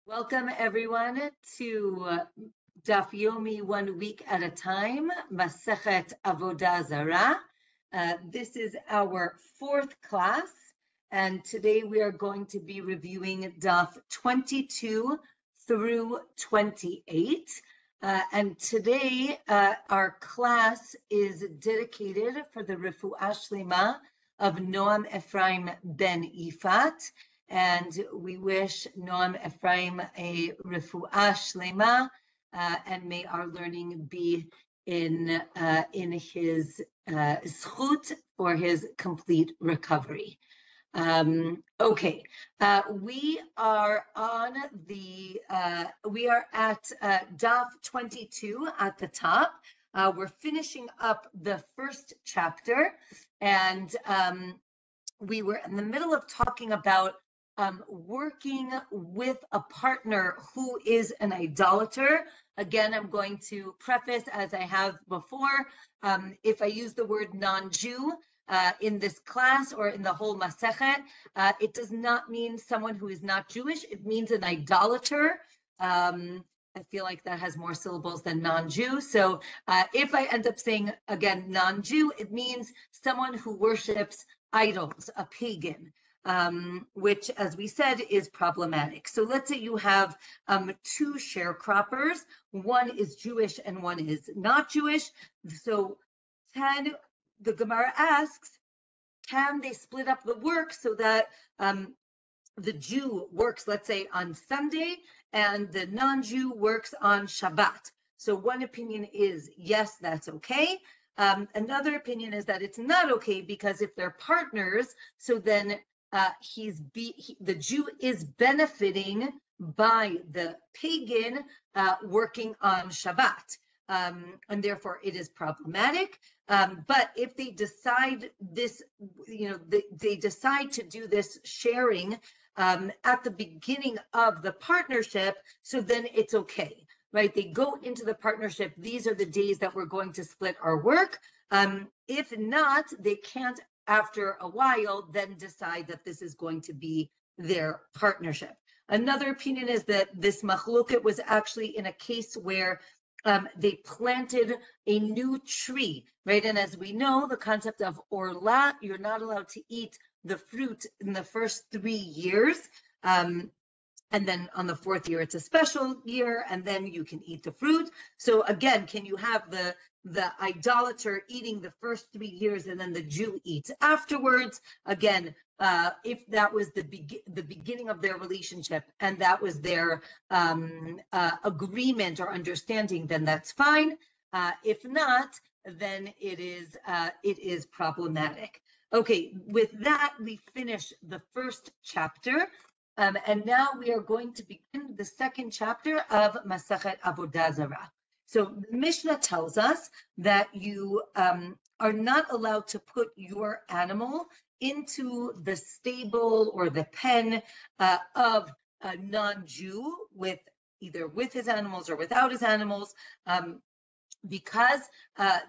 Welcome everyone to Daf Yomi 1 week at a time, Masechet Avodah Zarah. This is our fourth class, and today we are going to be reviewing Daf 22 through 28. And today our class is dedicated for the Refuah Shlema of Noam Ephraim ben Ifat. And we wish Noam Ephraim a refuah shlema, and may our learning be in his zchut for his complete recovery. Okay, we are at Daf 22 at the top. We're finishing up the first chapter, and we were in the middle of talking about working with a partner who is an idolater. Again, I'm going to preface, as I have before, if I use the word non-Jew in this class or in the whole Masechet, it does not mean someone who is not Jewish. It means an idolater. I feel like that has more syllables than non-Jew. So if I end up saying, again, non-Jew, it means someone who worships idols, a pagan. Which, as we said, is problematic. So let's say you have two sharecroppers. One is Jewish and one is not Jewish. So the Gemara asks, can they split up the work so that the Jew works, let's say, on Sunday and the non-Jew works on Shabbat? So one opinion is, yes, that's okay. Another opinion is that it's not okay because if they're partners, so then the Jew is benefiting by the pagan working on Shabbat, and therefore it is problematic. But if they decide this, they decide to do this sharing at the beginning of the partnership, so then it's okay, right? They go into the partnership. These are the days that we're going to split our work. If not, they can't, after a while, then decide that this is going to be their partnership. Another opinion is that this machloket was actually in a case where they planted a new tree, right? And as we know, the concept of orla, you're not allowed to eat the fruit in the first 3 years. And then on the 4th year, it's a special year, and then you can eat the fruit. So again, can you have the idolater eating the first 3 years and then the Jew eats afterwards? Again, if that was the beginning of their relationship and that was their agreement or understanding, then that's fine. If not, then it is problematic. Okay, with that, we finish the first chapter. And now we are going to begin the second chapter of Masechet Avodah Zarah. So the Mishnah tells us that you are not allowed to put your animal into the stable or the pen of a non-Jew, either with his animals or without his animals, because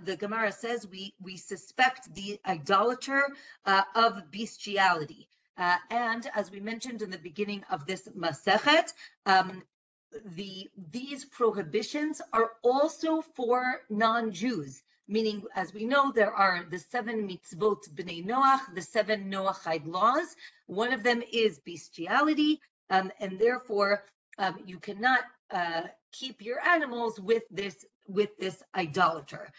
the Gemara says we suspect the idolater of bestiality. And as we mentioned in the beginning of this Masechet, these prohibitions are also for non-Jews, meaning, as we know, there are the 7 mitzvot b'nei Noach, the 7 Noachide laws. One of them is bestiality, and therefore you cannot keep your animals with this idolater,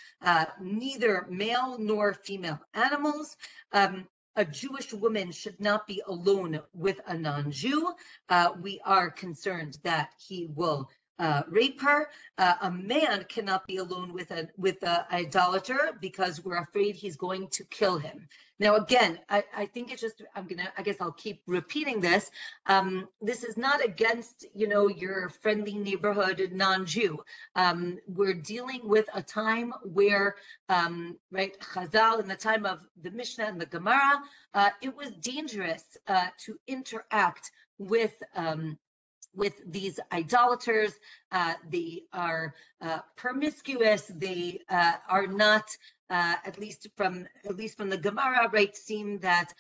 neither male nor female animals. A Jewish woman should not be alone with a non-Jew. We are concerned that he will rape her. A man cannot be alone with an idolater because we're afraid he's going to kill him. Now, again, I think it's just, I guess I'll keep repeating this. This is not against, your friendly neighborhood non-Jew. We're dealing with a time where, right, Chazal, in the time of the Mishnah and the Gemara, it was dangerous to interact with with these idolaters. They are promiscuous. They are not, at least from the Gemara, right, seem that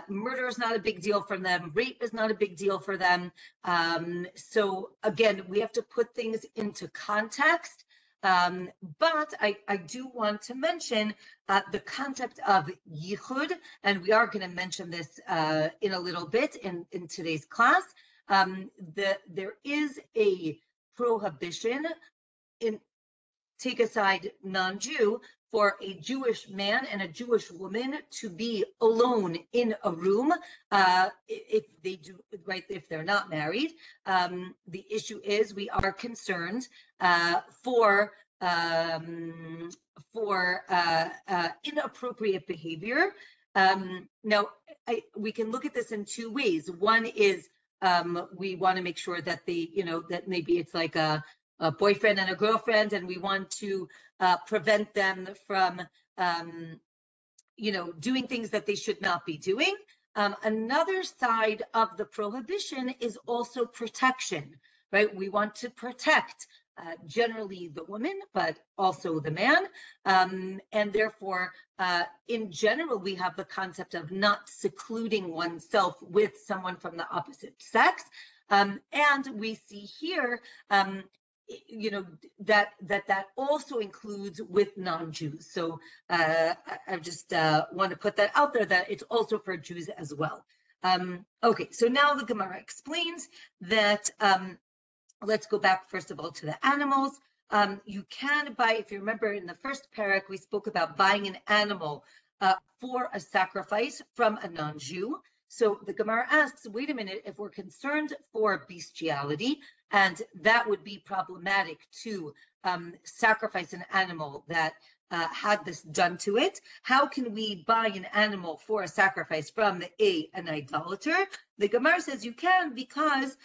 murder is not a big deal for them. Rape is not a big deal for them. So again, we have to put things into context. But I do want to mention the concept of yichud, and we are going to mention this in a little bit in today's class. There is a prohibition, in take aside non-Jew, for a Jewish man and a Jewish woman to be alone in a room if they do, right, if they're not married. The issue is we are concerned for inappropriate behavior. Now, we can look at this in two ways. One is we want to make sure that they, that maybe it's like a boyfriend and a girlfriend, and we want to prevent them from, doing things that they should not be doing. Another side of the prohibition is also protection, right? We want to protect generally the woman, but also the man. And therefore, in general, we have the concept of not secluding oneself with someone from the opposite sex. And we see here, that also includes with non-Jews. So I just want to put that out there, that it's also for Jews as well. Okay, so now the Gemara explains that, let's go back first of all to the animals. You can buy, if you remember in the first parak, we spoke about buying an animal for a sacrifice from a non-Jew. So the Gemara asks, wait a minute, if we're concerned for bestiality, and that would be problematic to sacrifice an animal that had this done to it, how can we buy an animal for a sacrifice from an idolater? The Gemara says you can, because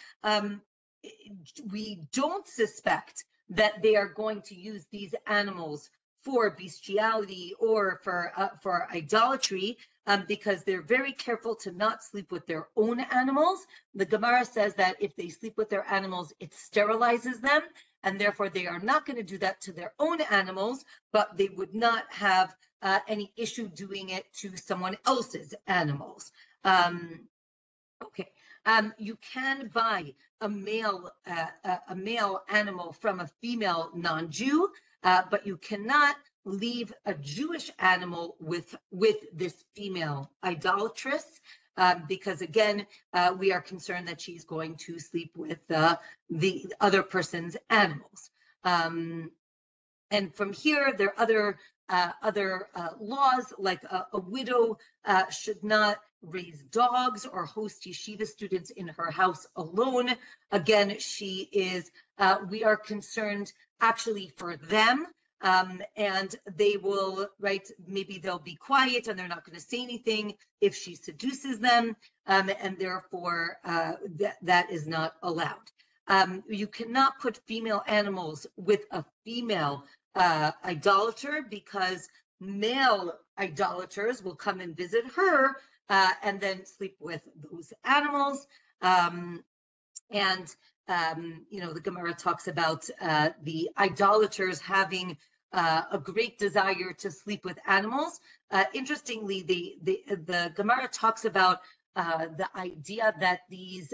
we don't suspect that they are going to use these animals for bestiality or for idolatry, because they're very careful to not sleep with their own animals. The Gemara says that if they sleep with their animals, it sterilizes them, and therefore they are not going to do that to their own animals, but they would not have any issue doing it to someone else's animals. Okay. You can buy a male animal from a female non-Jew, but you cannot leave a Jewish animal with this female idolatrous, because again, we are concerned that she's going to sleep with the other person's animals. And from here, there are other laws, like a widow should not raise dogs or host yeshiva students in her house alone. Again, we are concerned actually for them, and they will, right, maybe they'll be quiet and they're not going to say anything if she seduces them, and therefore that is not allowed. You cannot put female animals with a female idolater, because male idolaters will come and visit her and then sleep with those animals. The Gemara talks about the idolaters having a great desire to sleep with animals. Interestingly, the Gemara talks about the idea that these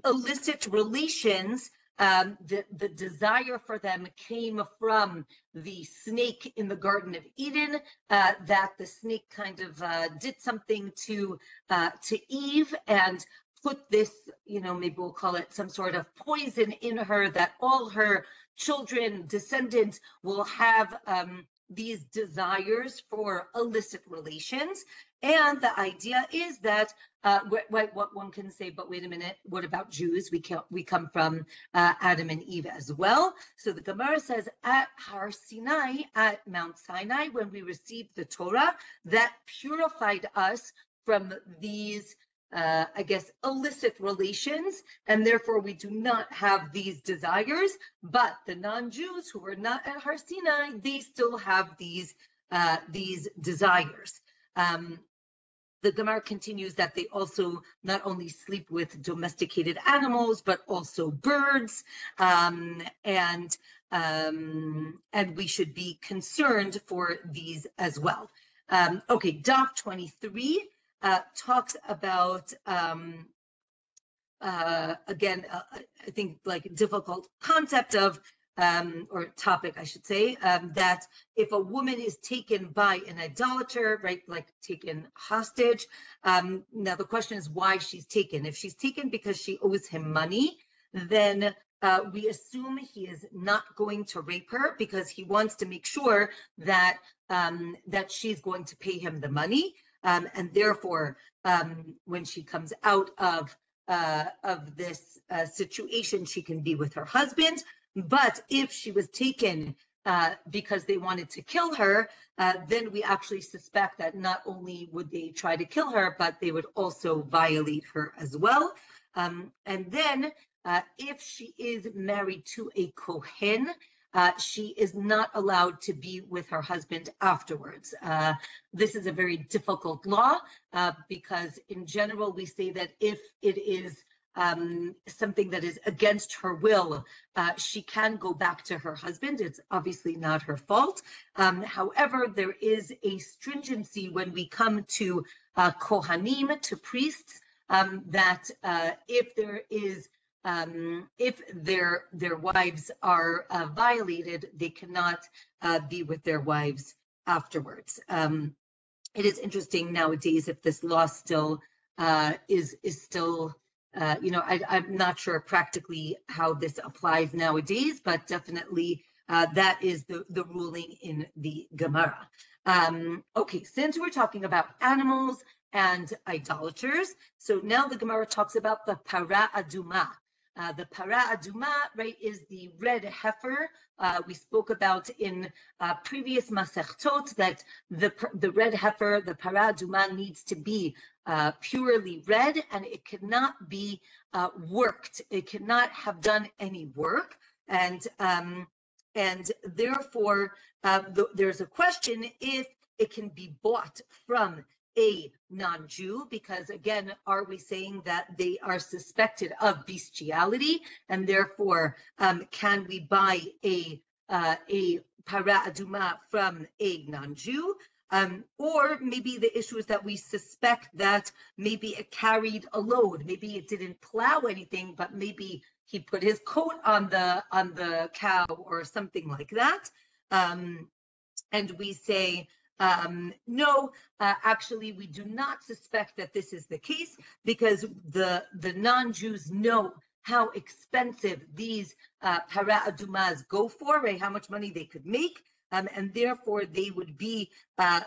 illicit relations, the desire for them came from the snake in the Garden of Eden, that the snake kind of did something to Eve and put this, maybe we'll call it some sort of poison in her, that all her children, descendants will have these desires for illicit relations. And the idea is that what one can say, but wait a minute, what about Jews? We come from Adam and Eve as well. So the Gemara says at Har Sinai, at Mount Sinai, when we received the Torah, that purified us from these illicit relations, and therefore we do not have these desires. But the non-Jews who are not at Har Sinai, they still have these desires. The Gemara continues that they also not only sleep with domesticated animals, but also birds, and we should be concerned for these as well. Okay, Daf 23 talks about, again, I think like a difficult concept of, or topic, I should say, that if a woman is taken by an idolater, right, like taken hostage, now the question is why she's taken. If she's taken because she owes him money, then we assume he is not going to rape her because he wants to make sure that that she's going to pay him the money, and therefore, when she comes out of this situation, she can be with her husband. But if she was taken because they wanted to kill her, then we actually suspect that not only would they try to kill her, but they would also violate her as well. And then if she is married to a Kohen, she is not allowed to be with her husband afterwards. This is a very difficult law because in general, we say that if it is something that is against her will, she can go back to her husband. It's obviously not her fault. However, there is a stringency when we come to Kohanim, to priests, that if there is if their wives are violated, they cannot be with their wives afterwards. It is interesting nowadays if this law still is still, I'm not sure practically how this applies nowadays, but definitely that is the ruling in the Gemara. Okay, since we're talking about animals and idolaters, so now the Gemara talks about the para aduma. The para aduma, right, is the red heifer. We spoke about in previous masechtot that the red heifer, the para aduma, needs to be purely red, and it cannot be worked. It cannot have done any work, and therefore there's a question if it can be bought from a non-Jew, because again, are we saying that they are suspected of bestiality, and therefore can we buy a para aduma from a non-Jew? Or maybe the issue is that we suspect that maybe it carried a load, maybe it didn't plow anything, but maybe he put his coat on the cow or something like that, and we say, no, actually, we do not suspect that this is the case because the non-Jews know how expensive these para adumas go for, right? How much money they could make, and therefore they would be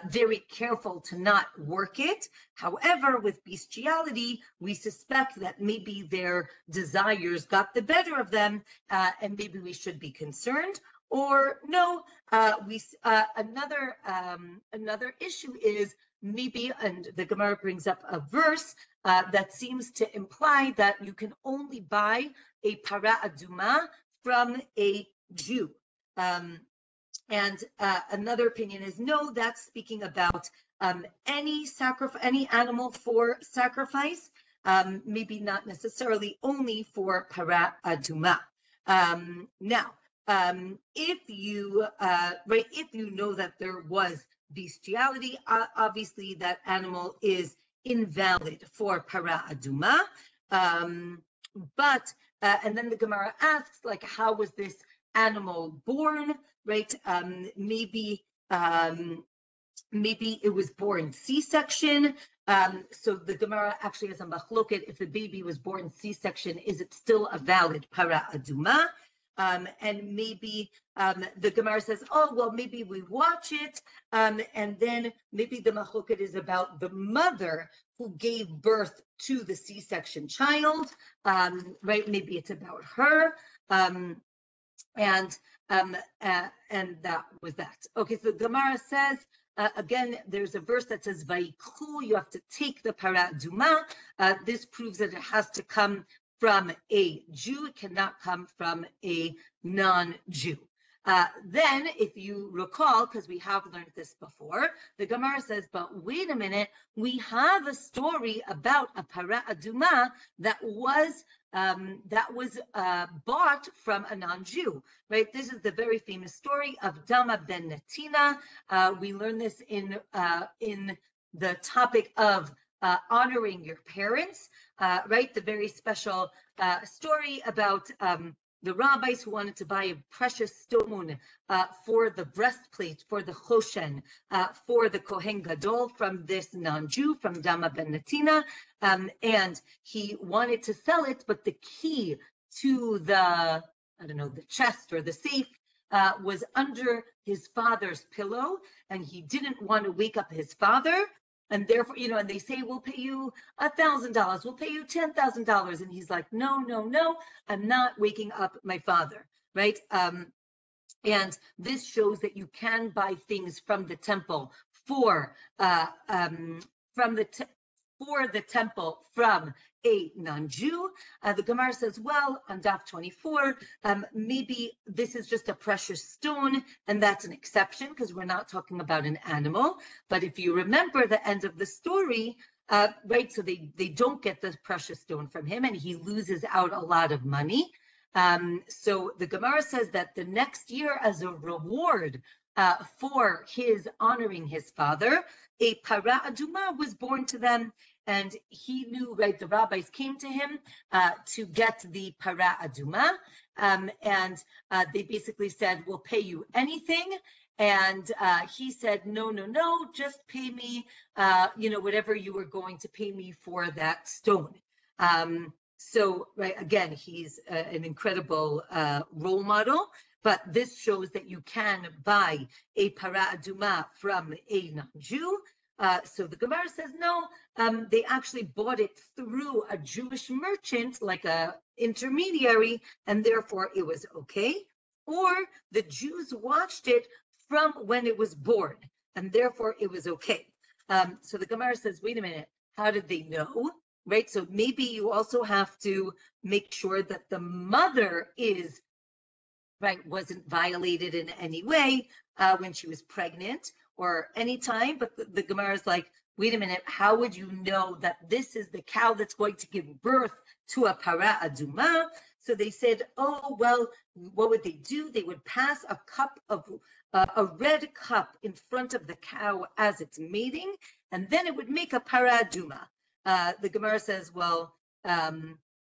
very careful to not work it. However, with bestiality, we suspect that maybe their desires got the better of them, and maybe we should be concerned. Or no, another issue is maybe, and the Gemara brings up a verse that seems to imply that you can only buy a para aduma from a Jew. And another opinion is no, that's speaking about any animal for sacrifice, maybe not necessarily only for para aduma. Now, if you know that there was bestiality, obviously that animal is invalid for para aduma. But and then the Gemara asks, like, how was this animal born? Right? Maybe it was born C-section. So the Gemara actually has a machloket. If the baby was born C-section, is it still a valid para aduma? And maybe the Gemara says, oh, well, maybe we watch it, and then maybe the machloket is about the mother who gave birth to the C-section child, right? Maybe it's about her, and that was that. Okay, so the Gemara says, again, there's a verse that says, Vaikhu, you have to take the para aduma. This proves that it has to come from a Jew. It cannot come from a non-Jew. Then, if you recall, because we have learned this before, the Gemara says, but wait a minute, we have a story about a para aduma that was bought from a non-Jew, right? This is the very famous story of Dama ben Netina. We learn this in the topic of honoring your parents, right? The very special story about the rabbis who wanted to buy a precious stone for the breastplate, for the choshen, for the Kohen Gadol from this non-Jew, from Dama ben Netina, and he wanted to sell it, but the key to the chest or the safe was under his father's pillow, and he didn't want to wake up his father. And therefore, and they say, we'll pay you $1,000, we'll pay you $10,000. And he's like, no, I'm not waking up my father, right? And this shows that you can buy things from the temple for the temple from a non-Jew. The Gemara says, well, on Daf 24, maybe this is just a precious stone, and that's an exception because we're not talking about an animal. But if you remember the end of the story, right, so they don't get the precious stone from him, and he loses out a lot of money. So the Gemara says that the next year, as a reward for his honoring his father, a para aduma was born to them, and he knew, right, the rabbis came to him to get the para aduma, and they basically said, we'll pay you anything. And he said, no, just pay me, whatever you were going to pay me for that stone. So, right, again, he's an incredible role model, but this shows that you can buy a para aduma from a non-Jew. So the Gemara says, no, they actually bought it through a Jewish merchant, like a intermediary, and therefore it was okay. Or the Jews watched it from when it was born, and therefore it was okay. So the Gemara says, wait a minute, how did they know? Right, so maybe you also have to make sure that the mother wasn't violated in any way when she was pregnant or any time. But the Gemara is like, wait a minute, how would you know that this is the cow that's going to give birth to a para aduma? So they said, oh, well, what would they do? They would pass a red cup in front of the cow as it's mating, and then it would make a para aduma. The Gemara says, well,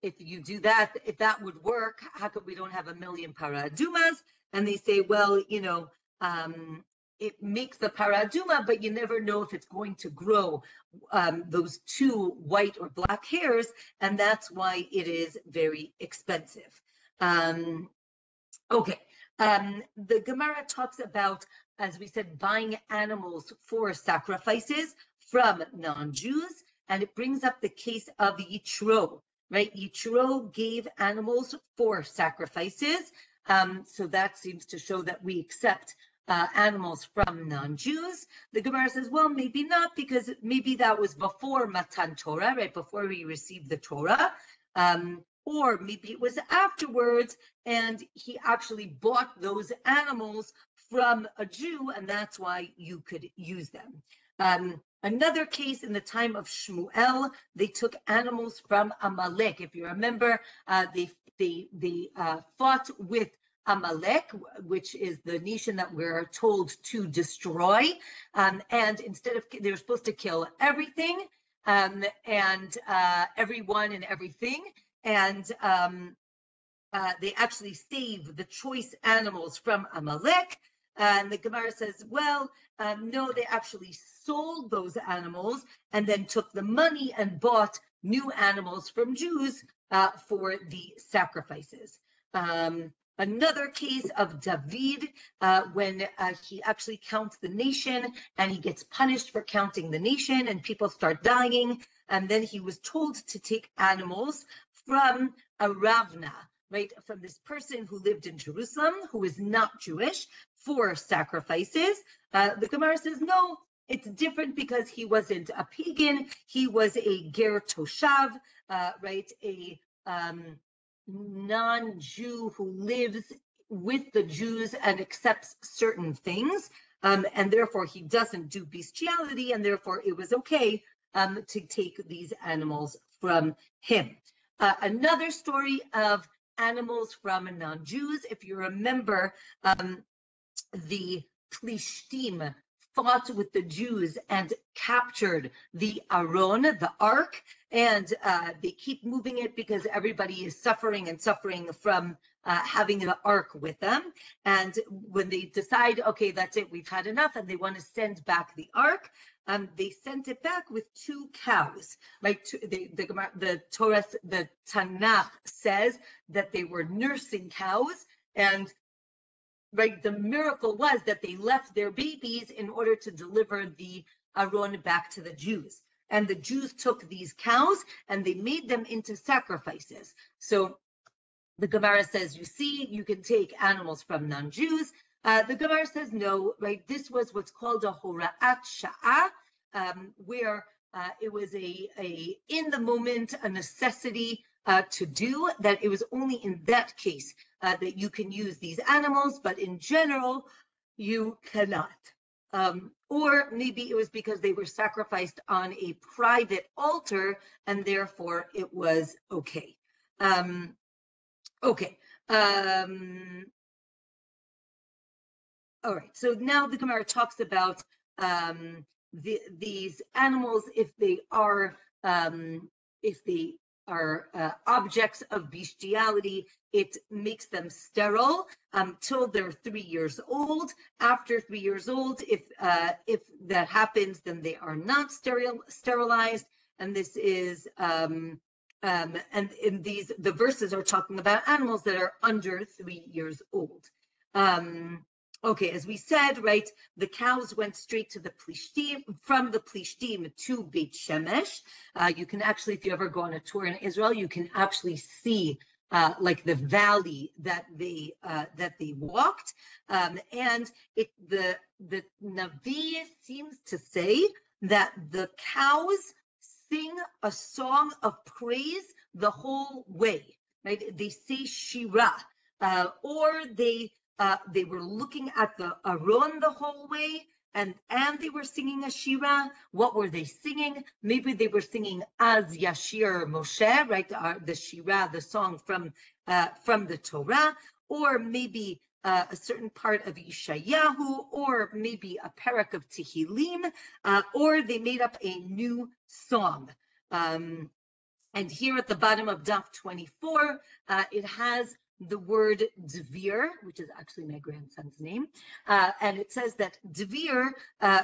if you do that, if that would work, how come we don't have a million para adumas? And they say, well, it makes the para aduma, but you never know if it's going to grow those two white or black hairs, and that's why it is very expensive. Okay. The Gemara talks about, as we said, buying animals for sacrifices from non-Jews, and it brings up the case of Yitro, right? Yitro gave animals for sacrifices, so that seems to show that we accept animals from non-Jews. The Gemara says, well, maybe not, because maybe that was before Matan Torah, right? Before we received the Torah, or maybe it was afterwards, and he actually bought those animals from a Jew, and that's why you could use them. Another case in the time of Shmuel, they took animals from Amalek. If you remember, they fought with Amalek, which is the nation that we're told to destroy. And instead of, they were supposed to kill everything and everyone and everything. And they actually saved the choice animals from Amalek. And the Gemara says, well, no, they actually sold those animals and then took the money and bought new animals from Jews for the sacrifices. Another case of David, when he actually counts the nation and he gets punished for counting the nation and people start dying. And then he was told to take animals from a Ravna, right, from this person who lived in Jerusalem, who is not Jewish, for sacrifices. The Gemara says, no, it's different because he wasn't a pagan. He was a ger toshav, right, a non-Jew who lives with the Jews and accepts certain things, and therefore he doesn't do bestiality, and therefore it was okay to take these animals from him. Another story of animals from non-Jews, if you remember, the Plishtim fought with the Jews and captured the Aron, the ark, and they keep moving it because everybody is suffering from having the ark with them. And when they decide, okay, that's it, we've had enough, and they want to send back the ark, they sent it back with 2 cows. Right? The Torah, the Tanakh says that they were nursing cows, and right, the miracle was that they left their babies in order to deliver the Aron back to the Jews. And the Jews took these cows and they made them into sacrifices. So the Gemara says, you see, you can take animals from non-Jews. The Gemara says no, right? This was what's called a hora'at sha'ah, where it was a in the moment, a necessity to do, that it was only in that case that you can use these animals, but in general, you cannot. Or maybe it was because they were sacrificed on a private altar, and therefore it was okay. Okay. All right. So now the Gemara talks about these animals, if they are objects of bestiality, it makes them sterile till they're 3 years old. After 3 years old, if that happens, then they are not sterilized. And this is and in these, the verses are talking about animals that are under 3 years old. Okay, as we said, right, the cows went straight to the Plishtim, from the Plishtim to Beit Shemesh. You can actually, if you ever go on a tour in Israel, you can actually see like the valley that they walked, and the Navi seems to say that the cows sing a song of praise the whole way, right? They say Shira, or they were looking at the Aron the whole way, and they were singing a Shira. What were they singing? Maybe they were singing Az Yashir Moshe, right? The Shira, the song from the Torah, or maybe a certain part of Yeshayahu, or maybe a parak of Tehillim, or they made up a new song. And here at the bottom of Daf 24, it has the word Dvir, which is actually my grandson's name, and it says that Dvir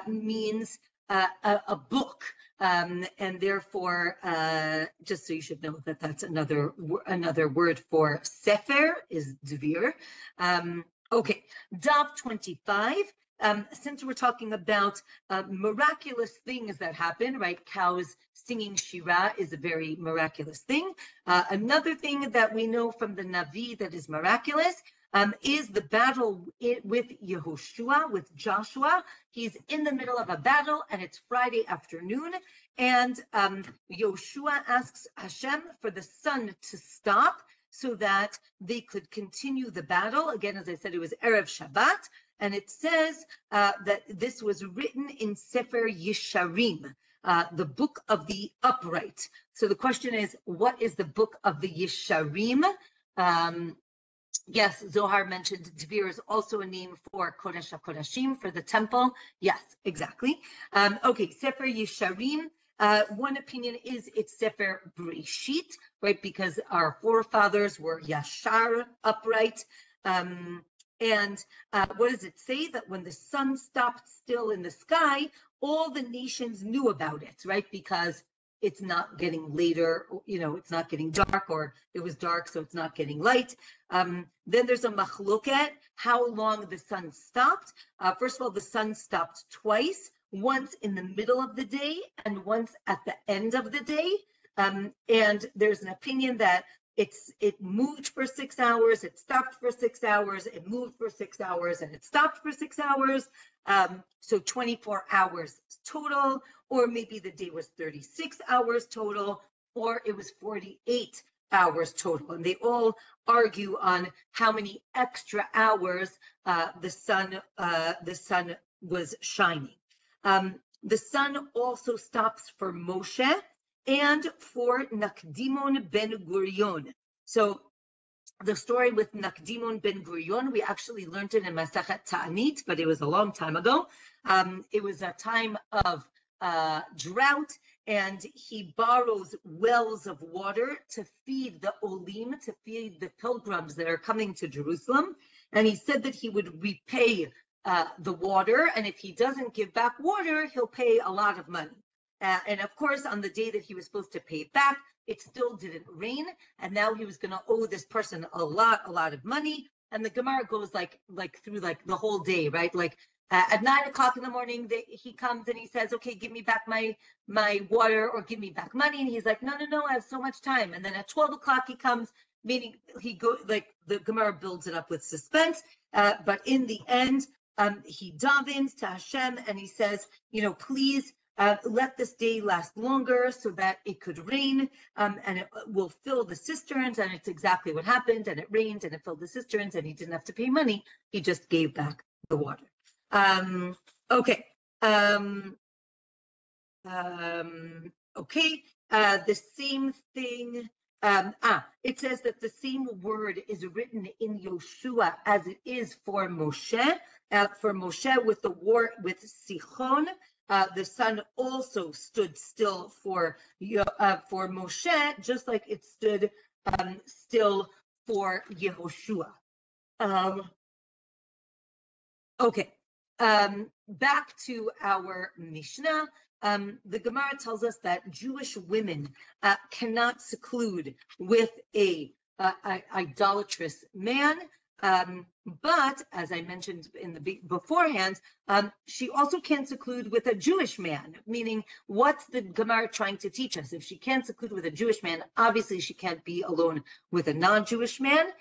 means a book, and therefore, just so you should know that that's another word for Sefer is Dvir. Okay, Daf 25. Since we're talking about miraculous things that happen, right? Cows singing Shira is a very miraculous thing. Another thing that we know from the Navi that is miraculous is the battle with Yehoshua, with Joshua. He's in the middle of a battle, and it's Friday afternoon, and Yehoshua asks Hashem for the sun to stop so that they could continue the battle. Again, as I said, it was Erev Shabbat, and it says that this was written in Sefer Yesharim, the book of the upright. So the question is, what is the book of the Yesharim? Yes, Zohar mentioned Dvir is also a name for Kodesh HaKodashim, for the temple. Yes, exactly. Okay, Sefer Yesharim. One opinion is it's Sefer Breshit, right? Because our forefathers were Yashar, upright. And what does it say? That when the sun stopped still in the sky, all the nations knew about it, right? Because it's not getting later, it's not getting dark, or it was dark, so it's not getting light. Then there's a machloket, how long the sun stopped. First of all, the sun stopped twice, once in the middle of the day and once at the end of the day. And there's an opinion that it moved for 6 hours, it stopped for 6 hours, it moved for 6 hours, and it stopped for 6 hours. So 24 hours total, or maybe the day was 36 hours total, or it was 48 hours total, and they all argue on how many extra hours the sun was shining. The sun also stops for Moshe and for Nakdimon ben Gurion. So the story with Nakdimon ben Gurion, we actually learned it in Masachet Ta'anit, but it was a long time ago. It was a time of drought, and he borrows wells of water to feed the olim, to feed the pilgrims that are coming to Jerusalem. And he said that he would repay the water, and if he doesn't give back water, he'll pay a lot of money. And of course, on the day that he was supposed to pay it back, it still didn't rain, and now he was going to owe this person a lot of money. And the Gemara goes like through like the whole day, right? Like at 9 o'clock in the morning, he comes and he says, "Okay, give me back my water or give me back money." And he's like, "No, I have so much time." And then at 12 o'clock he comes, meaning he go like the Gemara builds it up with suspense. But in the end, he davens to Hashem and he says, please. Let this day last longer so that it could rain, and it will fill the cisterns, and it's exactly what happened, and it rained and it filled the cisterns, and he didn't have to pay money, he just gave back the water. Okay. The same thing. It says that the same word is written in Yoshua as it is for Moshe. For Moshe with the war with Sichon. The sun also stood still for Moshe, just like it stood still for Yehoshua. Back to our Mishnah. The Gemara tells us that Jewish women cannot seclude with a idolatrous man. But as I mentioned in the beforehand, she also can't seclude with a Jewish man, meaning what's the Gemara trying to teach us? If she can't seclude with a Jewish man, obviously she can't be alone with a non-Jewish man.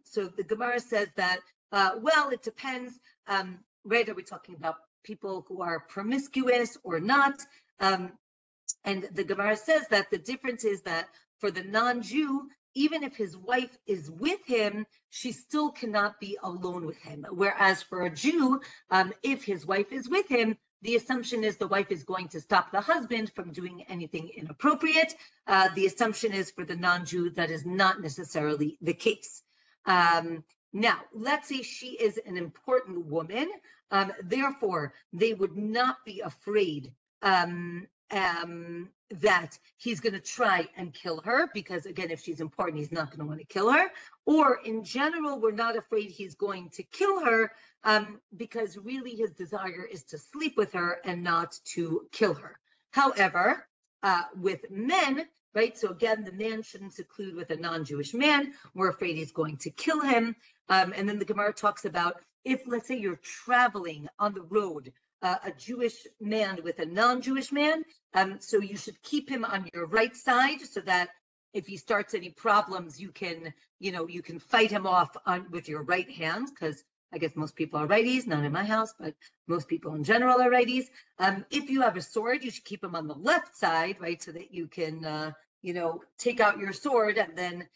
So the Gemara says that, it depends, right? Are we talking about people who are promiscuous or not? And the Gemara says that the difference is that for the non-Jew, even if his wife is with him, she still cannot be alone with him. Whereas for a Jew, if his wife is with him, the assumption is the wife is going to stop the husband from doing anything inappropriate. The assumption is for the non-Jew that is not necessarily the case. Now, let's say she is an important woman. Therefore, they would not be afraid that he's going to try and kill her, because again, if she's important, he's not going to want to kill her. Or in general, we're not afraid he's going to kill her because really his desire is to sleep with her and not to kill her. However, with men, right? So again, the man shouldn't seclude with a non-Jewish man. We're afraid he's going to kill him. And then the Gemara talks about if, let's say, you're traveling on the road, a Jewish man with a non-Jewish man, so you should keep him on your right side so that if he starts any problems, you can fight him off with your right hand, because I guess most people are righties, not in my house, but most people in general are righties. If you have a sword, you should keep him on the left side, right, so that you can, take out your sword and then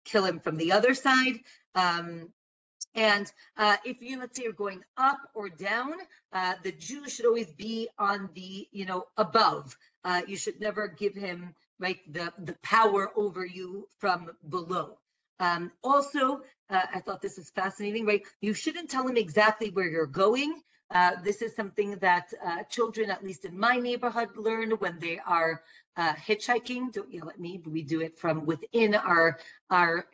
kill him from the other side. And if let's say you're going up or down, the Jew should always be on the, above. You should never give him, right, the power over you from below. Also, I thought this is fascinating, right? You shouldn't tell him exactly where you're going. This is something that children, at least in my neighborhood, learn when they are hitchhiking. Don't yell at me, but we do it from within our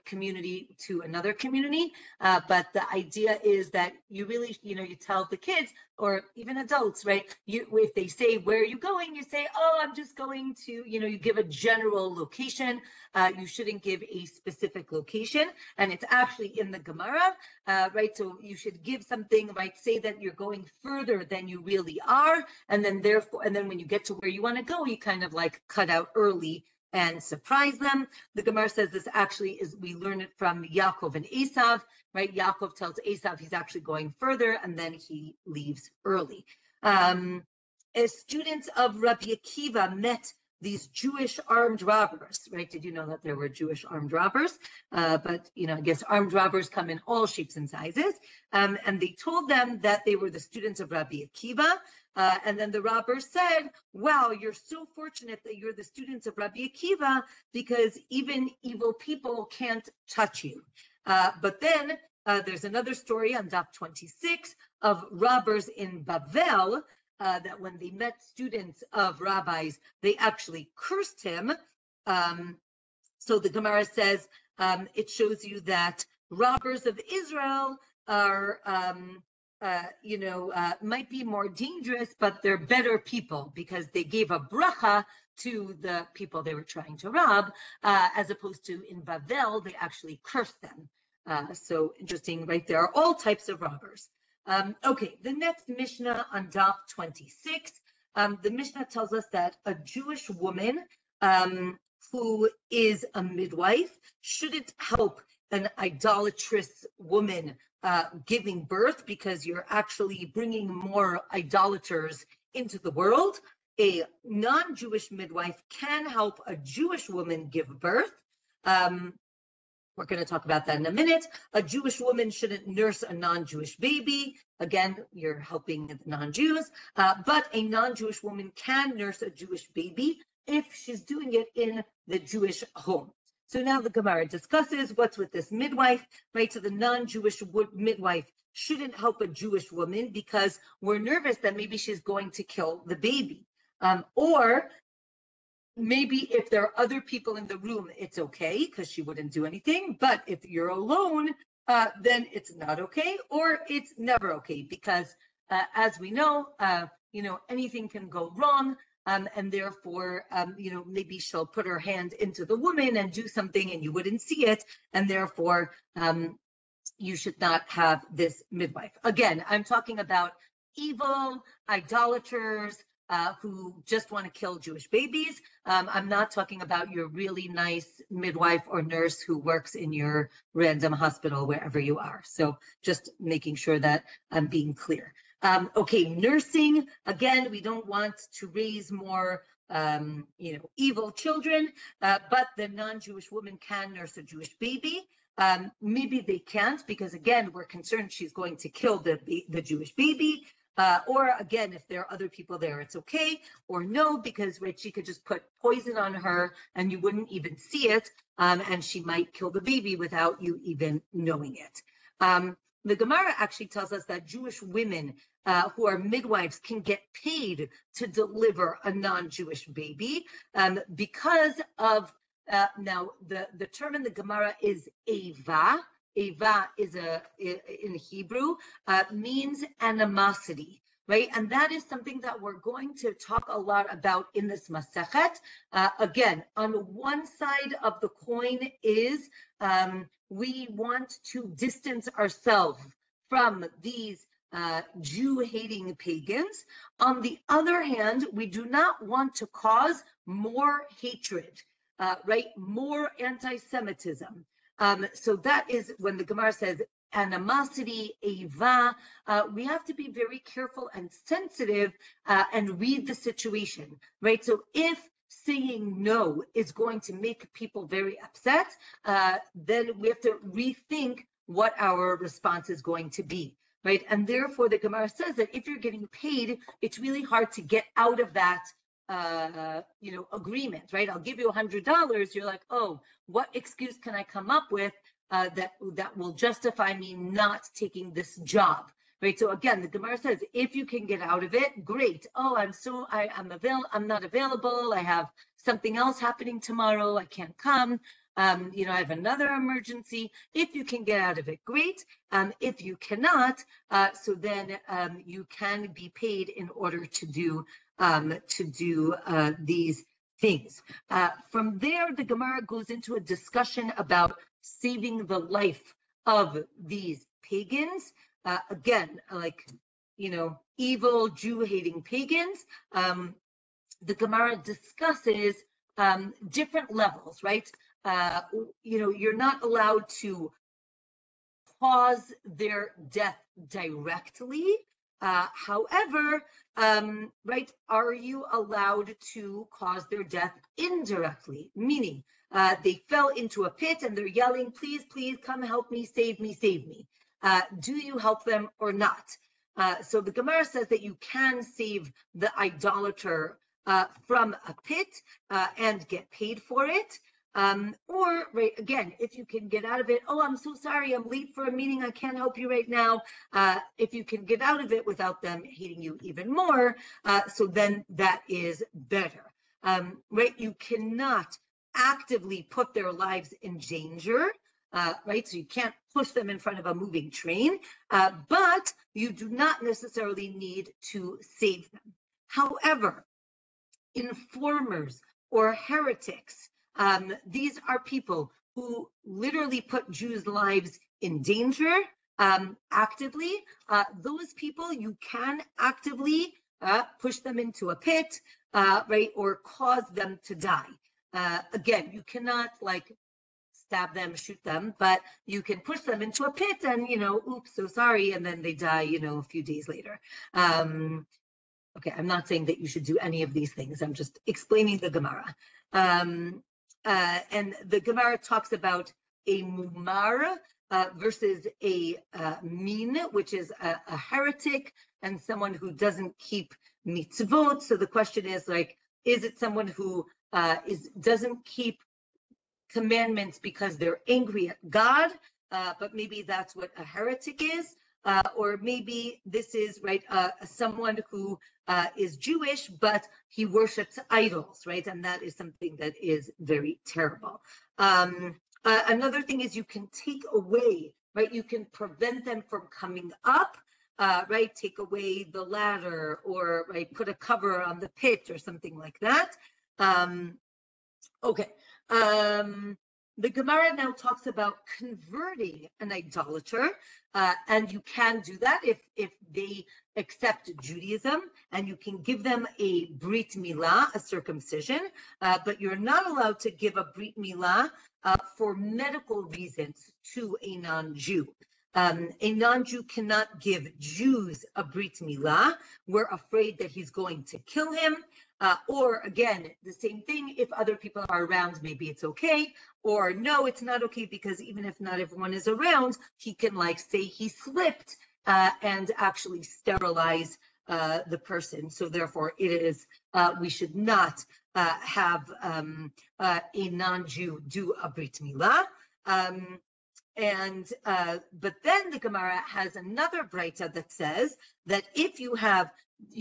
community to another community. But the idea is that you really, you tell the kids or even adults, right? If they say, "Where are you going?" You say, "Oh, I'm just going to," you give a general location. You shouldn't give a specific location. And it's actually in the Gemara, right? So you should give something, right? Say that you're going further than you really are. And then when you get to where you want to go, you kind of like cut out early and surprise them. The Gemara says this actually we learn it from Yaakov and Esav, right? Yaakov tells Esav he's actually going further, and then he leaves early. As students of Rabbi Akiva met these Jewish armed robbers, right? Did you know that there were Jewish armed robbers? But, I guess armed robbers come in all shapes and sizes. And they told them that they were the students of Rabbi Akiva. And then the robbers said, wow, you're so fortunate that you're the students of Rabbi Akiva because even evil people can't touch you. But then there's another story on Daf 26 of robbers in Bavel, that when they met students of rabbis, they actually cursed him. So the Gemara says it shows you that robbers of Israel are, might be more dangerous, but they're better people because they gave a bracha to the people they were trying to rob, as opposed to in Bavel, they actually cursed them. So interesting, right? There are all types of robbers. Okay, the next Mishnah on Daf 26, the Mishnah tells us that a Jewish woman who is a midwife shouldn't help an idolatrous woman giving birth because you're actually bringing more idolaters into the world. A non-Jewish midwife can help a Jewish woman give birth. We're going to talk about that in a minute. A Jewish woman shouldn't nurse a non-Jewish baby. Again, you're helping the non-Jews, but a non-Jewish woman can nurse a Jewish baby if she's doing it in the Jewish home. So now the Gemara discusses what's with this midwife, right? So the non-Jewish midwife shouldn't help a Jewish woman because we're nervous that maybe she's going to kill the baby. Or maybe if there are other people in the room, it's okay because she wouldn't do anything. But if you're alone, then it's not okay, or it's never okay because, as we know, anything can go wrong, and therefore, maybe she'll put her hand into the woman and do something, and you wouldn't see it, and therefore, you should not have this midwife. Again, I'm talking about evil idolaters, who just want to kill Jewish babies. I'm not talking about your really nice midwife or nurse who works in your random hospital wherever you are. So just making sure that I'm being clear. Okay, nursing, again, we don't want to raise more evil children, but the non-Jewish woman can nurse a Jewish baby. Maybe they can't because, again, we're concerned she's going to kill the Jewish baby. Or again, if there are other people there, it's okay. Or no, because she could just put poison on her and you wouldn't even see it, and she might kill the baby without you even knowing it. The Gemara actually tells us that Jewish women who are midwives can get paid to deliver a non-Jewish baby because of, now the term in the Gemara is ava. Ava is in Hebrew, means animosity, right? And that is something that we're going to talk a lot about in this Masechet. Again, on one side of the coin is we want to distance ourselves from these Jew-hating pagans. On the other hand, we do not want to cause more hatred, right? More anti-Semitism. So that is when the Gemara says animosity, ava, we have to be very careful and sensitive and read the situation, right? So if saying no is going to make people very upset, then we have to rethink what our response is going to be, right? And therefore the Gemara says that if you're getting paid, it's really hard to get out of that agreement, right? I'll give you $100. You're like, oh, what excuse can I come up with that will justify me not taking this job, right? So again, the Gemara says, if you can get out of it, great. Oh, I'm not available. I have something else happening tomorrow. I can't come. I have another emergency. If you can get out of it, great. If you cannot, so then you can be paid in order to do these things. From there, the Gemara goes into a discussion about saving the life of these pagans. Again, evil Jew-hating pagans. The Gemara discusses different levels, right? You're not allowed to cause their death directly, However, right, are you allowed to cause their death indirectly? Meaning, they fell into a pit and they're yelling, please, please come help me, save me, save me. Do you help them or not? So the Gemara says that you can save the idolater from a pit and get paid for it. Or, right, again, if you can get out of it, oh, I'm so sorry, I'm late for a meeting, I can't help you right now. If you can get out of it without them hating you even more, so then that is better. Right, you cannot actively put their lives in danger. Right, so you can't push them in front of a moving train, but you do not necessarily need to save them. However, informers or heretics, these are people who literally put Jews' lives in danger actively. Those people, you can actively push them into a pit, right, or cause them to die. Again, you cannot like stab them, shoot them, but you can push them into a pit and, oops, so sorry, and then they die, a few days later. Okay, I'm not saying that you should do any of these things. I'm just explaining the Gemara. And the Gemara talks about a mumar versus a min, which is a heretic and someone who doesn't keep mitzvot. So the question is like, is it someone who doesn't keep commandments because they're angry at God, but maybe that's what a heretic is, or maybe this is right someone who is Jewish but he worships idols, right? And that is something that is very terrible. Another thing is you can take away, right? You can prevent them from coming up, right? Take away the ladder, or right, put a cover on the pit or something like that. Okay. The Gemara now talks about converting an idolater, and you can do that if they accept Judaism, and you can give them a brit milah, a circumcision, but you're not allowed to give a brit milah for medical reasons to a non-Jew. A non-Jew cannot give Jews a brit milah. We're afraid that he's going to kill him. Or again, the same thing, if other people are around, maybe it's okay. Or no, it's not okay, because even if not everyone is around, he can like say he slipped and actually sterilize the person. So therefore it is, we should not have a non-Jew do a brit milah. But then the Gemara has another braita that says that if you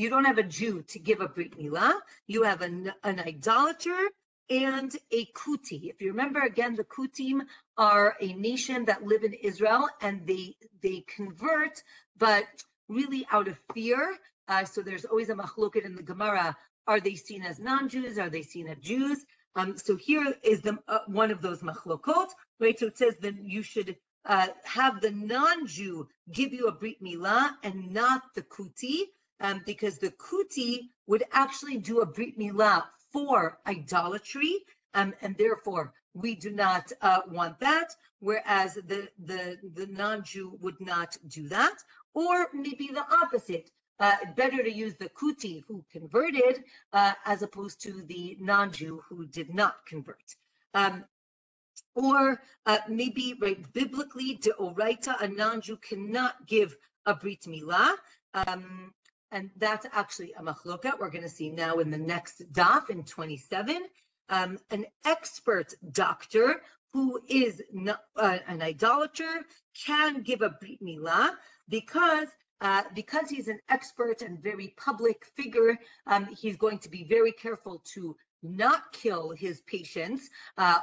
don't have a Jew to give a brit milah, you have an idolater and a kuti. If you remember, again, the kutim are a nation that live in Israel, and they convert, but really out of fear. So there's always a machloket in the Gemara. Are they seen as non-Jews? Are they seen as Jews? So here is one of those machlokot, right? So it says that you should have the non-Jew give you a brit milah and not the kuti, because the kuti would actually do a brit milah for idolatry, and therefore we do not want that, whereas the non-Jew would not do that. Or maybe the opposite. Better to use the kuti who converted as opposed to the non-Jew who did not convert. Or maybe, right, biblically, deoraita, a non-Jew cannot give a brit milah. And that's actually a machloka we're going to see now in the next daf in 27. An expert doctor who is an idolater can give a brit milah because he's an expert and very public figure. He's going to be very careful to not kill his patients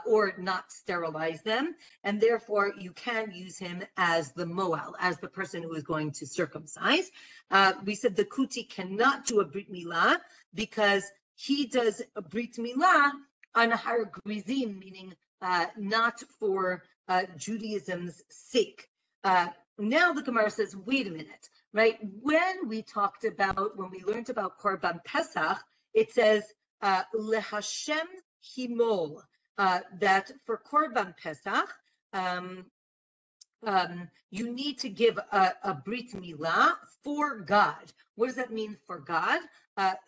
or not sterilize them, and therefore you can use him as the moel, as the person who is going to circumcise. We said the kuti cannot do a brit milah because he does a brit milah on a har grizim, meaning not for Judaism's sake. Now the Gemara says, wait a minute, right? When we learned about Korban Pesach, it says, lehashem himol, that for Korban Pesach, you need to give a brit milah for God. What does that mean for God?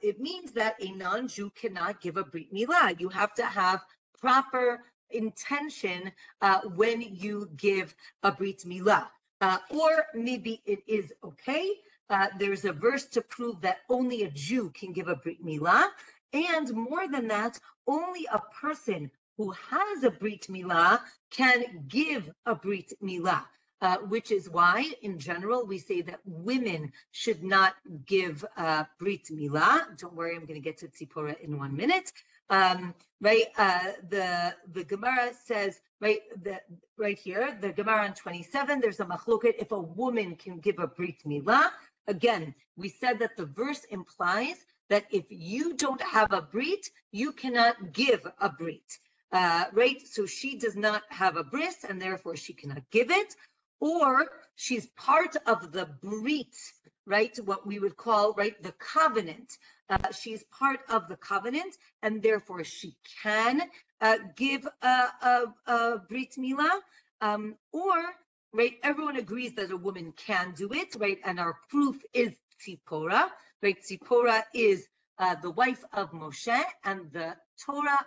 It means that a non-Jew cannot give a brit milah. You have to have proper intention when you give a brit milah. Or maybe it is okay. There's a verse to prove that only a Jew can give a brit milah. And more than that, only a person who has a brit milah can give a brit milah, which is why, in general, we say that women should not give brit milah. Don't worry, I'm going to get to tzipora in 1 minute. Right? The Gemara says, right here, the Gemara on 27, there's a machloket if a woman can give a brit milah. Again, we said that the verse implies that if you don't have a brit, you cannot give a brit, right? So she does not have a bris, and therefore she cannot give it, or she's part of the brit, right? What we would call, right, the covenant. She's part of the covenant, and therefore she can give a brit milah, or, right, everyone agrees that a woman can do it, right? And our proof is tzipora, right? Tzipora is the wife of Moshe, and the Torah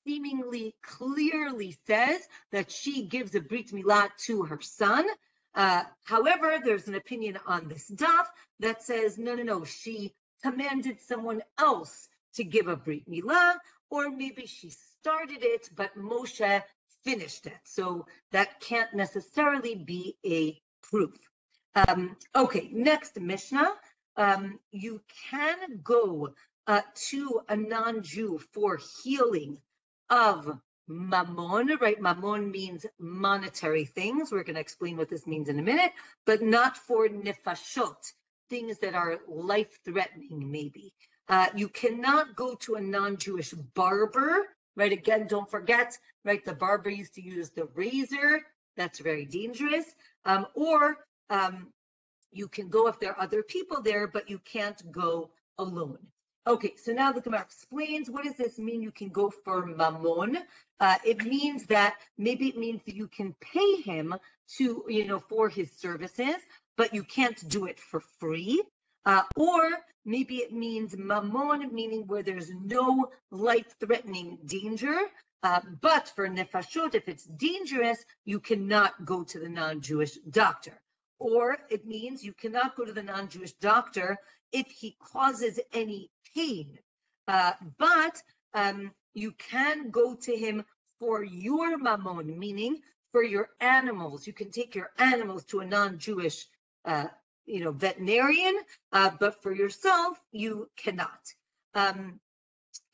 seemingly clearly says that she gives a brit milah to her son. However, there's an opinion on this daf that says, no, she commanded someone else to give a brit milah, or maybe she started it, but Moshe finished it. So that can't necessarily be a proof. Okay, next Mishnah. You can go to a non-Jew for healing of mammon, right? Mammon means monetary things. We're going to explain what this means in a minute, but not for nefashot, things that are life-threatening, maybe. You cannot go to a non-Jewish barber, right? Again, don't forget, right? The barber used to use the razor. That's very dangerous. Or you can go if there are other people there, but you can't go alone. Okay, so now the Gemara explains, what does this mean? You can go for mammon. It means that maybe it means that you can pay him to, for his services, but you can't do it for free. Or maybe it means mammon, meaning where there's no life-threatening danger. But for nefashot, if it's dangerous, you cannot go to the non-Jewish doctor. Or it means you cannot go to the non-Jewish doctor if he causes any pain. But you can go to him for your mammon, meaning for your animals. You can take your animals to a non-Jewish veterinarian, but for yourself, you cannot.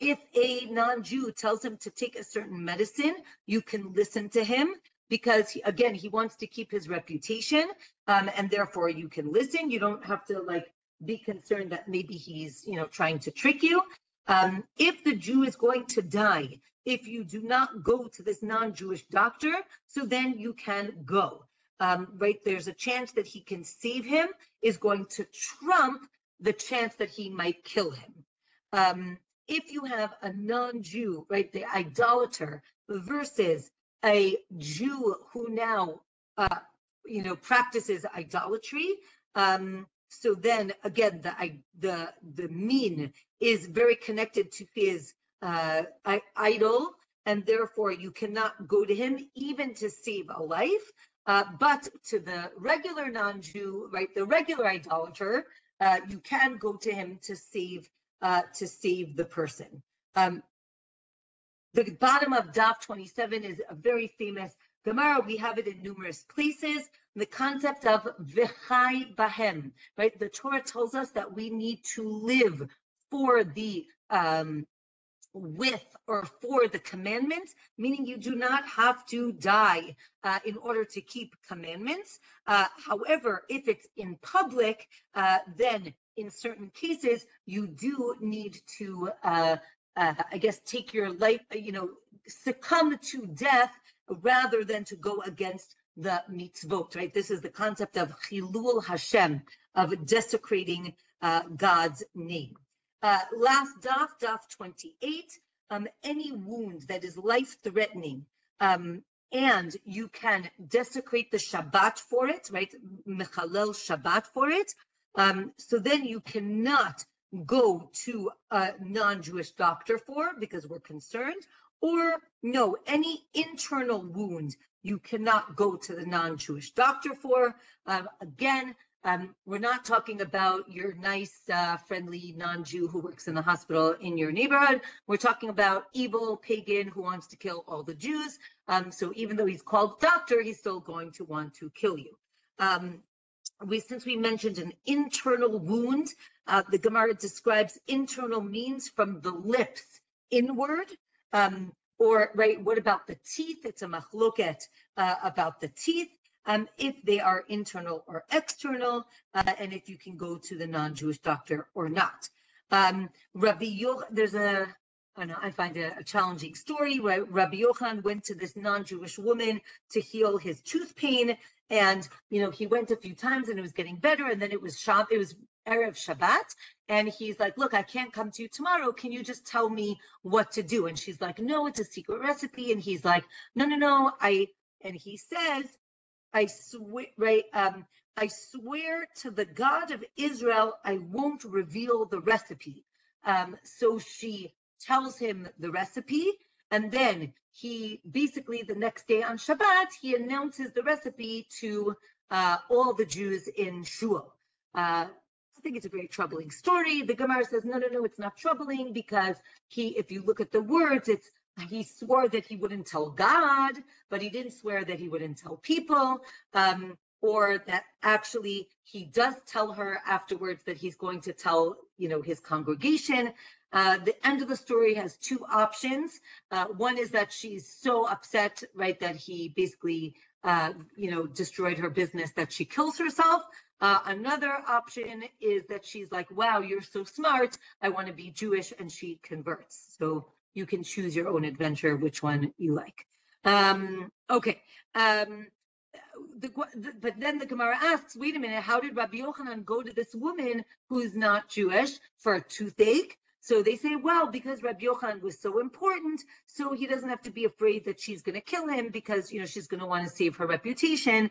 If a non-Jew tells him to take a certain medicine, you can listen to him because, again, he wants to keep his reputation, and therefore you can listen. You don't have to be concerned that maybe he's trying to trick you. If the Jew is going to die, if you do not go to this non-Jewish doctor, so then you can go. Right? There's a chance that he can save him is going to trump the chance that he might kill him. If you have a non-Jew, right, the idolater versus a Jew who now, practices idolatry, so then again, the mean is very connected to his idol, and therefore you cannot go to him even to save a life. But to the regular non-Jew, right, the regular idolater, you can go to him to save the person. The bottom of Daf 27 is a very famous Gemara. We have it in numerous places. The concept of v'chai bahem, right? The Torah tells us that we need to live for the with or for the commandments, meaning you do not have to die in order to keep commandments. However, if it's in public, then in certain cases, you do need to, take your life, succumb to death rather than to go against the mitzvot, right? This is the concept of chilul Hashem, of desecrating God's name. Last daf 28, any wound that is life-threatening, and you can desecrate the Shabbat for it, right? Mechalel Shabbat for it. So then you cannot go to a non-Jewish doctor for, because we're concerned. Or no, any internal wound you cannot go to the non-Jewish doctor for. Again, we're not talking about your nice, friendly non-Jew who works in the hospital in your neighborhood. We're talking about evil pagan who wants to kill all the Jews. So even though he's called doctor, he's still going to want to kill you. Since we mentioned an internal wound, the Gemara describes internal means from the lips inward. Or, right, what about the teeth? It's a machloket about the teeth. If they are internal or external, and if you can go to the non-Jewish doctor or not. There's I find it a challenging story, right? Rabbi Yochanan went to this non-Jewish woman to heal his tooth pain, and he went a few times and it was getting better, and then it was Erev Shabbat, and he's like, look, I can't come to you tomorrow. Can you just tell me what to do? And she's like, no, it's a secret recipe. And he's like, no. And he says, I swear, right? I swear to the God of Israel, I won't reveal the recipe. So she tells him the recipe, and then he basically the next day on Shabbat, he announces the recipe to all the Jews in Shul. I think it's a very troubling story. The Gemara says, no, it's not troubling, because if you look at the words, he swore that he wouldn't tell God, but he didn't swear that he wouldn't tell people, or that actually he does tell her afterwards that he's going to tell, his congregation. The end of the story has two options. One is that she's so upset, right, that he basically, destroyed her business, that she kills herself. Another option is that she's like, wow, you're so smart, I want to be Jewish, and she converts. So you can choose your own adventure, which one you like. Okay. But then the Gemara asks, wait a minute, how did Rabbi Yochanan go to this woman who's not Jewish for a toothache? So they say, well, because Rabbi Yochanan was so important, so he doesn't have to be afraid that she's going to kill him, because she's going to want to save her reputation,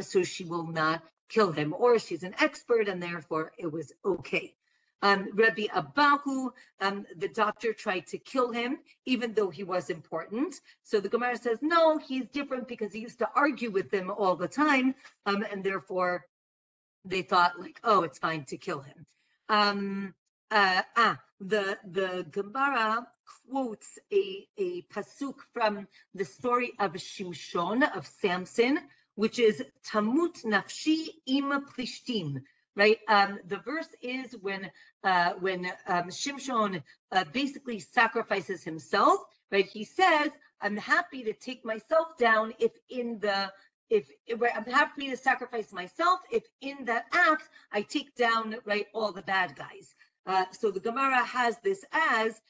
so she will not kill him, or she's an expert and therefore it was okay. Rabbi Abahu, the doctor tried to kill him, even though he was important. So the Gemara says, no, he's different because he used to argue with them all the time, and therefore they thought like, oh, it's fine to kill him. The Gemara quotes a pasuk from the story of Shimshon, of Samson, which is Tamut nafshi im plishtim. Right, the verse is when Shimshon basically sacrifices himself. Right, he says, "I'm happy to take myself down I'm happy to sacrifice myself if in that act I take down, right, all the bad guys." So the Gemara has this as,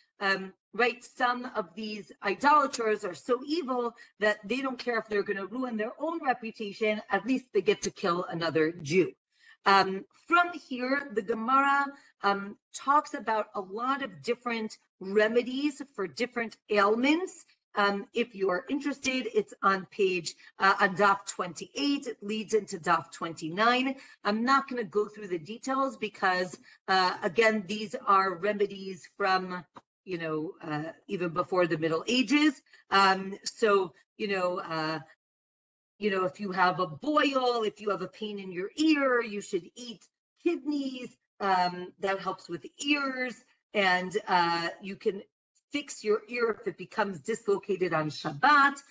right, some of these idolaters are so evil that they don't care if they're going to ruin their own reputation. At least they get to kill another Jew. From here, the Gemara talks about a lot of different remedies for different ailments. If you are interested, it's on Daf 28. It leads into Daf 29. I'm not going to go through the details because, again, these are remedies from, even before the Middle Ages. If you have a boil, if you have a pain in your ear, you should eat kidneys. That helps with ears, and you can fix your ear if it becomes dislocated on Shabbat.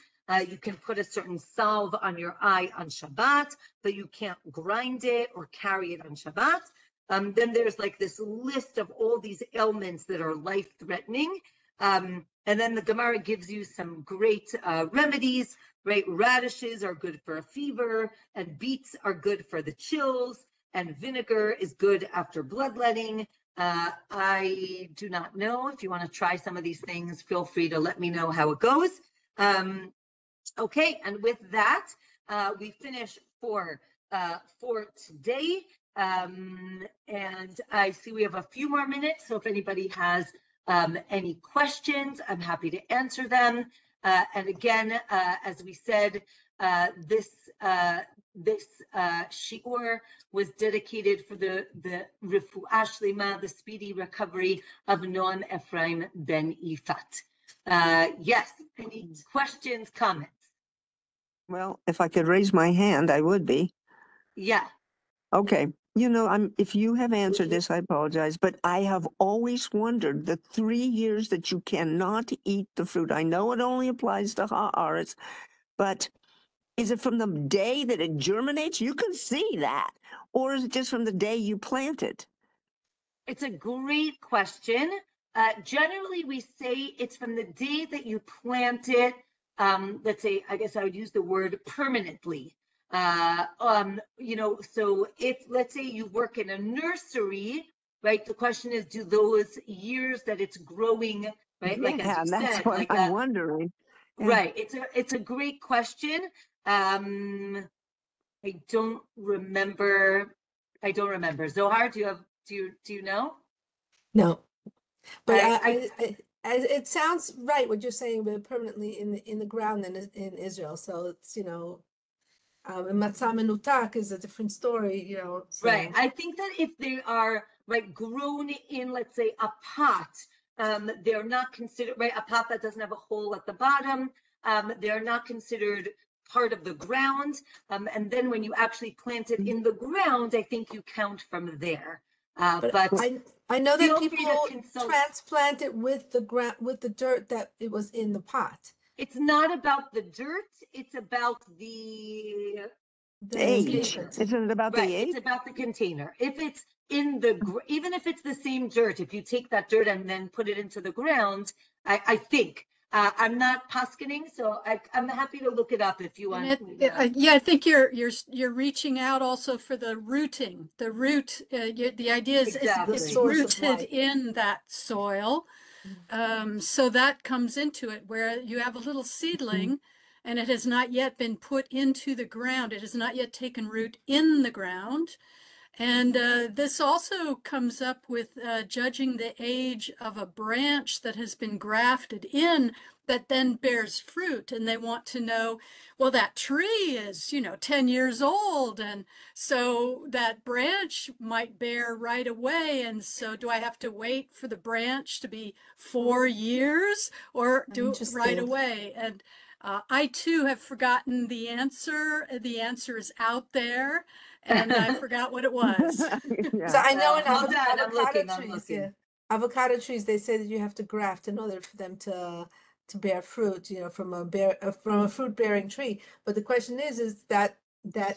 You can put a certain salve on your eye on Shabbat, but you can't grind it or carry it on Shabbat. Then there's like this list of all these ailments that are life-threatening. And then the Gemara gives you some great remedies, right? Radishes are good for a fever, and beets are good for the chills, and vinegar is good after bloodletting. I do not know. If you want to try some of these things, feel free to let me know how it goes. Okay, and with that, we finish for today. And I see we have a few more minutes, so if anybody has any questions, I'm happy to answer them. And again, as we said, this shiur was dedicated for the refuah shlema, the speedy recovery of Noam Ephraim ben Ifat. Yes, any questions, comments? Well, if I could raise my hand, I would be. Yeah. Okay. If you have answered this, I apologize, but I have always wondered the 3 years that you cannot eat the fruit. I know it only applies to ha'aretz, but is it from the day that it germinates? You can see that. Or is it just from the day you plant it? It's a great question. Generally, we say it's from the day that you plant it. Let's say, I guess I would use the word permanently. So if, let's say you work in a nursery, right? The question is, do those years that it's growing, right? Like as you that's said, what I'm wondering. Right. It's a great question. I don't remember. Zohar, do you know? No, but it sounds right what you're saying, but permanently in the ground in Israel. So it's and matzah menutak is a different story, So. Right. I think that if they are grown in, let's say, a pot, they're not considered, right, a pot that doesn't have a hole at the bottom. They're not considered part of the ground. And then when you actually plant it in the ground, I think you count from there. But I know that feel free to people consult. transplant it with the dirt that it was in the pot. It's not about the dirt. It's about the age. container. Isn't it about the age? It's about the container. If it's in even if it's the same dirt, if you take that dirt and then put it into the ground, I think. I'm not paskening, so I'm happy to look it up if you want. Yeah, I think you're reaching out also for the rooting. The root, the idea is Exactly. it's rooted in that soil. So that comes into it where you have a little seedling and it has not yet been put into the ground. It has not yet taken root in the ground. And this also comes up with judging the age of a branch that has been grafted in that then bears fruit. And they want to know, well, that tree is, 10 years old. And so that branch might bear right away. And so do I have to wait for the branch to be 4 years or do it right away? And I too have forgotten the answer. The answer is out there. And I forgot what it was. Yeah. So I know in avocado trees, avocado trees, they say that you have to graft in order for them to bear fruit, from a fruit bearing tree. But the question is that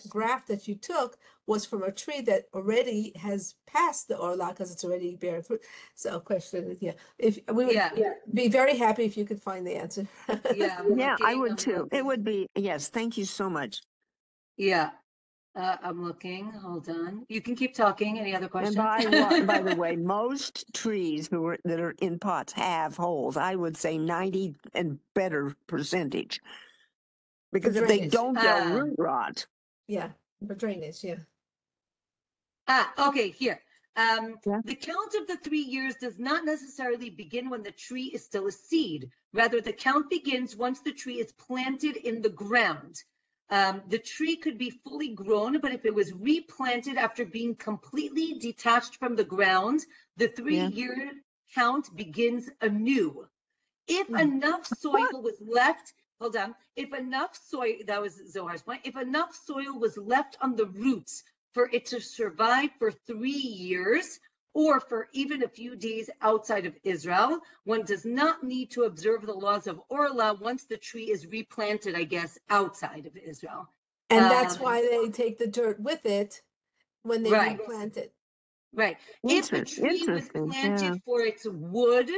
graft that you took was from a tree that already has passed the orla because it's already bearing fruit. So question is, if we would be very happy if you could find the answer. Yeah, I would too. It would be, yes. Thank you so much. Yeah. I'm looking. Hold on. You can keep talking. Any other questions? And by the way, most trees that are in pots have holes. I would say 90 and better percentage. Because if they don't, they'll root rot. Yeah, for drainage, yeah. Okay, here. The count of the 3 years does not necessarily begin when the tree is still a seed. Rather, the count begins once the tree is planted in the ground. The tree could be fully grown, but if it was replanted after being completely detached from the ground, the 3-year count begins anew. If enough soil was left, hold on, if enough soil, that was Zohar's point, if enough soil was left on the roots for it to survive for 3 years, or for even a few days outside of Israel, one does not need to observe the laws of Orla once the tree is replanted, I guess, outside of Israel. And that's why they take the dirt with it when they replant it. Right. If a tree was planted for its wood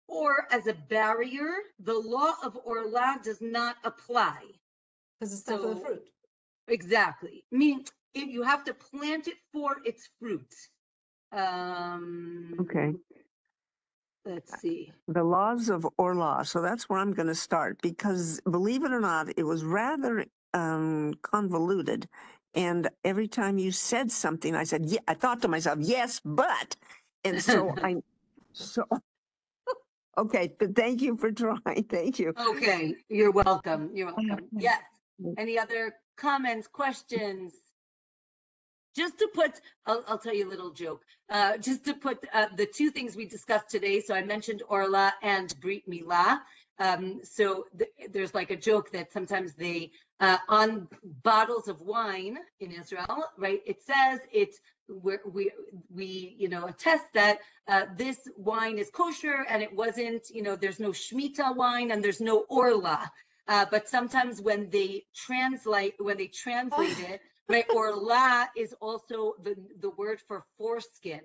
or as a barrier, the law of Orla does not apply. Because it's not for the fruit. Exactly. I mean, you have to plant it for its fruit. Okay. Let's see. The laws of Orla. So that's where I'm going to start because, believe it or not, it was rather convoluted. And every time you said something, I said, yeah, I thought to myself, yes, but. And so Okay, but thank you for trying. Thank you. Okay, you're welcome. You're welcome. Yes. Any other comments, questions? Just to put, I'll tell you a little joke. Just to put the two things we discussed today. So I mentioned Orla and Brit Milah. So there's like a joke that sometimes they, on bottles of wine in Israel, right? It says it's, we attest that this wine is kosher and it wasn't, there's no Shemitah wine and there's no Orla. But sometimes when they translate it, right, Orla is also the word for foreskin.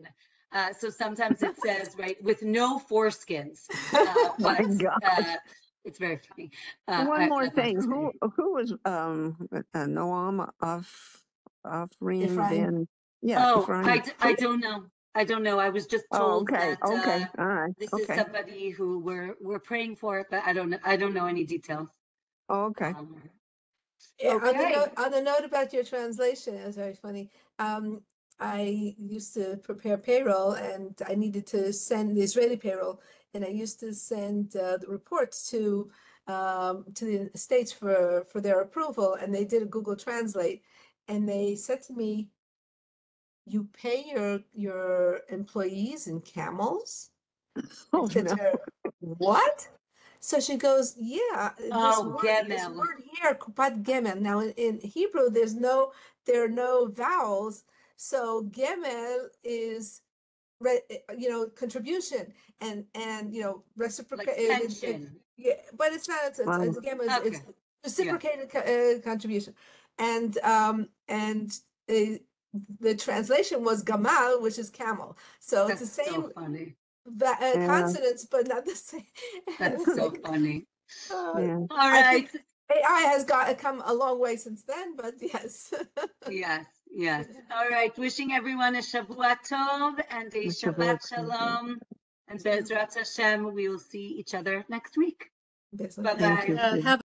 So sometimes it says, right, with no foreskins. My God. It's very funny. One more thing. Who was Noam Afrim Ephraim. Ben? Yeah, Oh, Ephraim. I don't know. I don't know. I was just told okay. that Okay. All right. this Okay. is somebody who we're praying for, but I don't know any details. Okay. Okay. On the note about your translation, it was very funny. I used to prepare payroll, and I needed to send the Israeli payroll, and I used to send the reports to the States for their approval, and they did a Google Translate, and they said to me, "You pay your employees in camels?" I Oh said no. to her, "What?" So she goes, "Yeah, this Gemel. word here, kupat gemel. Now in Hebrew, there are no vowels, so gemel is, contribution and reciprocated. Like pension. Yeah, but it's not. It's gemel. It's Okay. reciprocated contribution, and the translation was gamal, which is camel. So it's the That's same. so funny. Consonants, but not the same. That's so funny. Yeah. All I right. think AI has come a long way since then, but yes. Yes. All right. Wishing everyone a Shavua Tov and a Shabbat Shalom. And Bezrat Hashem, we will see each other next week. Yes, Bye-bye. Thank you. Have